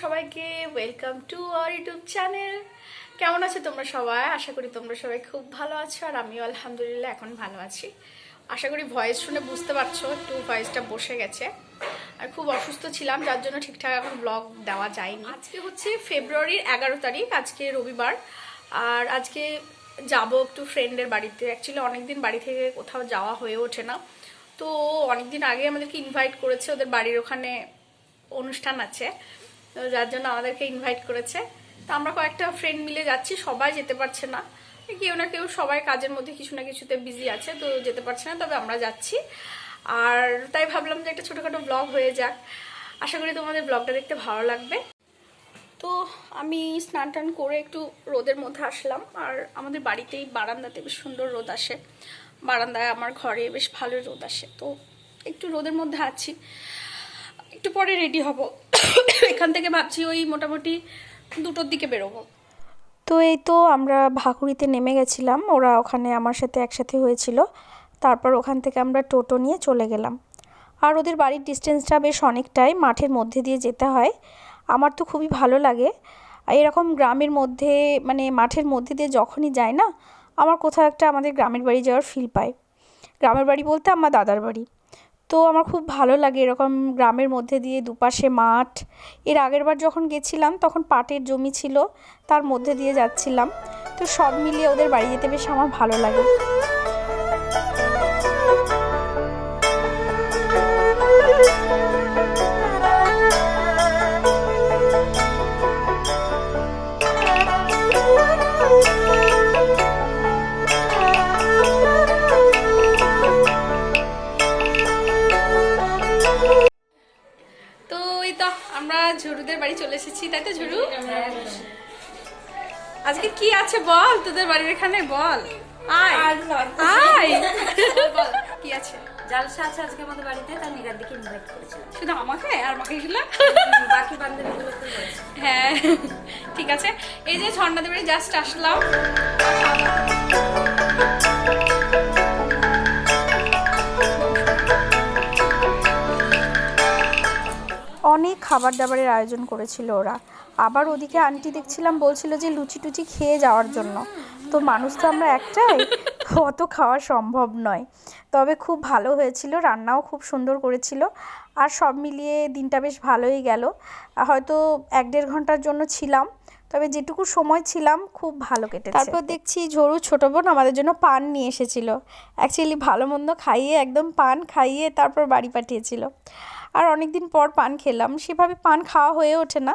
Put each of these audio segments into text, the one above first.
সবাইকে welcome to our YouTube channel. কেমন আছো তোমরা সবাই? আশা করি তোমরা সবাই খুব ভালো আছো, আর আমিও আলহামদুলিল্লাহ এখন ভালো আছি। আশা করি ভয়েস শুনে বুঝতে পারছো একটু ভয়েসটা বসে গেছে, আর খুব অসুস্থ ছিলাম যার জন্য ঠিকঠাক এখন ব্লগ দেওয়া যায়নি। আজকে হচ্ছে ফেব্রুয়ারির 11 তারিখ, আজকে রবিবার। আর আজকে যাব একটু ফ্রেন্ডের বাড়িতে। অ্যাকচুয়ালি অনেকদিন বাড়ি থেকে কোথাও যাওয়া হয়ে ওঠে না, তো অনেকদিন আগে আমাদেরকে ইনভাইট করেছে, ওদের বাড়ির ওখানে অনুষ্ঠান আছে, তো যার জন্য আমাদেরকে ইনভাইট করেছে। তো আমরা কয়েকটা ফ্রেন্ড মিলে যাচ্ছি, সবাই যেতে পারছে না, কেউ না কেউ সবাই কাজের মধ্যে কিছু না কিছুতে বিজি আছে, তো যেতে পারছে না, তবে আমরা যাচ্ছি। আর তাই ভাবলাম যে একটা ছোটোখাটো ব্লগ হয়ে যাক। আশা করি তোমাদের ব্লগটা দেখতে ভালো লাগবে। তো আমি স্নান টান করে একটু রোদের মধ্যে আসলাম, আর আমাদের বাড়িতেই বারান্দাতে বেশ সুন্দর রোদ আসে, বারান্দায় আমার ঘরে বেশ ভালো রোদ আসে, তো একটু রোদের মধ্যে আছি। একটু পরে রেডি হব, এখান থেকে ভাবছি ওই মোটামুটি 2টোর দিকে বেরোবো। তো এই তো আমরা ভাকুড়িতে নেমে গেছিলাম, ওরা ওখানে আমার সাথে একসাথে হয়েছিল। তারপর ওখান থেকে আমরা টোটো নিয়ে চলে গেলাম। আর ওদের বাড়ির ডিস্টেন্সটা বেশ অনেকটাই, মাঠের মধ্যে দিয়ে যেতে হয়। আমার তো খুবই ভালো লাগে এরকম গ্রামের মধ্যে, মানে মাঠের মধ্যে দিয়ে যখনই যাই না, আমার কোথাও একটা আমাদের গ্রামের বাড়ি যাওয়ার ফিল পাই। গ্রামের বাড়ি বলতে আমার দাদার বাড়ি। তো আমার খুব ভালো লাগে এরকম গ্রামের মধ্যে দিয়ে, দুপাশে মাঠ। এর আগের বার যখন গেছিলাম তখন পাটের জমি ছিল, তার মধ্যে দিয়ে যাচ্ছিলাম। তো সব মিলিয়ে ওদের বাড়ি যেতে বেশ আমার ভালো লাগে। তো এই তো আমরা ঝুরুদের বাড়ি চলে এসেছি, তাই তো ঝুরু? আজকে কি আছে বল, তোদের বাড়ির এখানে বল। আয় আয় বল কি আছে। জালসা আছে আজকে আমাদের বাড়িতে, তার নিগার দিকে ইনভাইট করেছিলাম। শুধু আমাকে আর বাকি গুলো? বাকি বান্ধবীগুলোকে বলেছি। হ্যাঁ ঠিক আছে। এই যে ঝর্ণাদের বাড়ি জাস্ট আসলাম। অনেক খাবার দাবারের আয়োজন করেছিল ওরা। আবার ওদিকে আন্টি দেখছিলাম বলছিল যে লুচি টুচি খেয়ে যাওয়ার জন্য। তো মানুষ তো আমরা একটাই, অত খাওয়া সম্ভব নয়। তবে খুব ভালো হয়েছিল, রান্নাও খুব সুন্দর করেছিল। আর সব মিলিয়ে দিনটা বেশ ভালোই গেল। হয়তো 1-1.5 ঘন্টার জন্য ছিলাম, তবে যেটুকু সময় ছিলাম খুব ভালো কেটেছে। তারপর দেখছি ঝরু ছোটো বোন আমাদের জন্য পান নিয়ে এসেছিল। অ্যাকচুয়ালি ভালো মন্দ খাইয়ে, একদম পান খাইয়ে তারপর বাড়ি পাঠিয়েছিল। আর অনেক দিন পর পান খেলাম, সেভাবে পান খাওয়া হয়ে ওঠে না,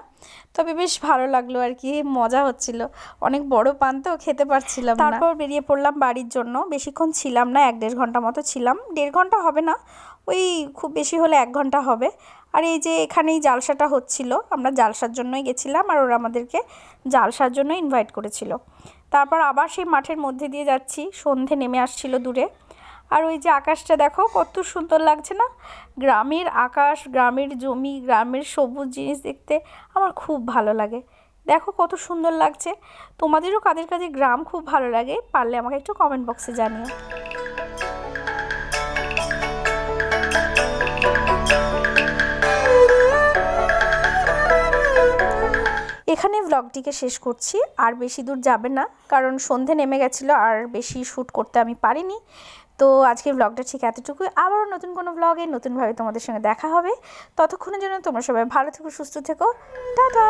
তবে বেশ ভালো লাগলো আর কি, মজা হচ্ছিল। অনেক বড় পান তো খেতে পারছিলাম না। তারপর বেরিয়ে পড়লাম বাড়ির জন্য। বেশিক্ষণ ছিলাম না, 1-1.5 ঘন্টা মতো ছিলাম। 1.5 ঘন্টা হবে না, ওই খুব বেশি হলে 1 ঘন্টা হবে। আর এই যে এখানেই জালসাটা হচ্ছিল, আমরা জালসার জন্যই গেছিলাম, আর ওরা আমাদেরকে জালসার জন্য ইনভাইট করেছিল। তারপর আবার সেই মাঠের মধ্যে দিয়ে যাচ্ছি, সন্ধে নেমে আসছিল দূরে। আর ওই যে আকাশটা দেখো কত সুন্দর লাগছে না? গ্রামের আকাশ, গ্রামের জমি, গ্রামের সবুজ জিনিস দেখতে আমার খুব ভালো লাগে। দেখো কত সুন্দর লাগছে। তোমাদেরও কাদের কাদের গ্রাম খুব ভালো লাগে, পারলে আমাকে একটু কমেন্ট বক্সে জানিও। এখানে ব্লগটিকে শেষ করছি, আর বেশি দূর যাবে না, কারণ সন্ধে নেমে গেছিলো, আর বেশি শ্যুট করতে আমি পারিনি। তো আজকের ব্লগটা ঠিক এতটুকুই। আবারও নতুন কোনো ব্লগে নতুনভাবে তোমাদের সঙ্গে দেখা হবে। ততক্ষণের জন্য তোমরা সবাই ভালো থেকো, সুস্থ থেকো। টাটা।